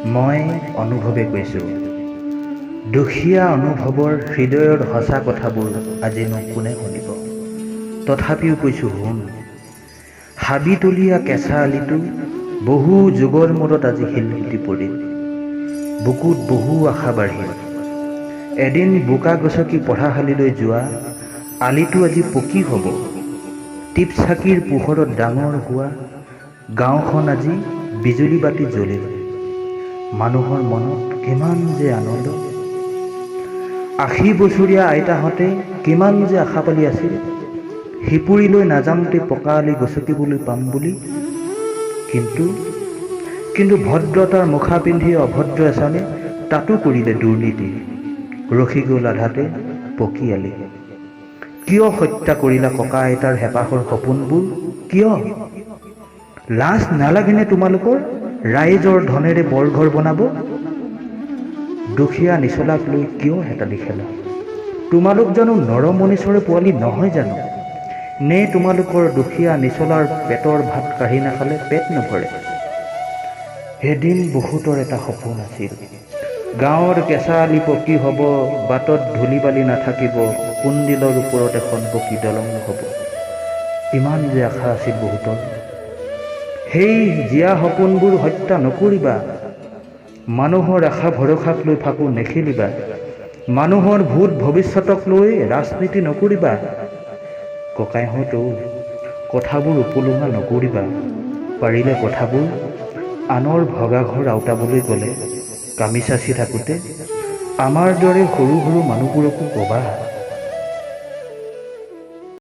মই অনুভৱে কৈছোঁ। দুখীয়া অনুভৱৰ হৃদয়ৰ সঁচা কথাবোৰ আজিনো কোনে শুনিব? তথাপিও কৈছোঁ শুন। হাবিতলীয়া কেঁচা আলিটো বহু যুগৰ মূৰত আজি শিলগুটি পৰিল। বুকুত বহু আশা বাঢ়িল। এদিন বোকা গছকি পঢ়াশালীলৈ যোৱা আলিটো আজি পকী হ'ব। টিপচাকিৰ পোহৰত ডাঙৰ হোৱা গাঁওখন আজি বিজুলী বাতি জ্বলিল। মানুহৰ মনত কিমান যে আনন্দ। ৮০ বছৰীয়া আইতাহঁতে কিমান যে আশা পালি আছিল সিপুৰিলৈ নাযাওঁতে পকা আলি গছকিবলৈ পাম বুলি। কিন্তু ভদ্ৰতাৰ মুখা পিন্ধি অভদ্ৰ এচামে তাতো কৰিলে দুৰ্নীতি। ৰখি গ'ল আধাতে পকী আলি। কিয় হত্যা কৰিলা ককা আইতাৰ হেঁপাহৰ সপোনবোৰ? কিয়? লাজ নালাগেনে তোমালোকৰ ৰাইজৰ ধনেৰে বৰঘৰ বনাব? দুখীয়া নিচলাক লৈ কিয় হেতালি খেলা? তোমালোক জানো নৰমনিচৰে পোৱালি নহয় জানো? নে তোমালোকৰ দুখীয়া নিচলাৰ পেটৰ ভাত কাঢ়ি নাখালে পেট নভৰে? এদিন বহুতৰ এটা সপোন আছিল, গাঁৱৰ কেঁচা আলি পকী হ'ব, বাটত ধূলি বালি নাথাকিব, কুন্দিলৰ ওপৰত এখন পকী দলং হ'ব। ইমান যে আশা আছিল বহুতৰ। সেই জীয়া সপোনবোৰ হত্যা নকৰিবা। মানুহৰ আশা ভৰসাক লৈ ফাকু নেখেলিবা। মানুহৰ ভূত ভৱিষ্যতক লৈ ৰাজনীতি নকৰিবা। ককাইহঁত, কথাবোৰ উপলুঙা নকৰিবা। পাৰিলে কথাবোৰ আনৰ ভগা ঘৰ আওতাবলৈ গ'লে কামি চাচি থাকোঁতে আমাৰ দৰে সৰু সৰু মানুহবোৰকো ক'বা।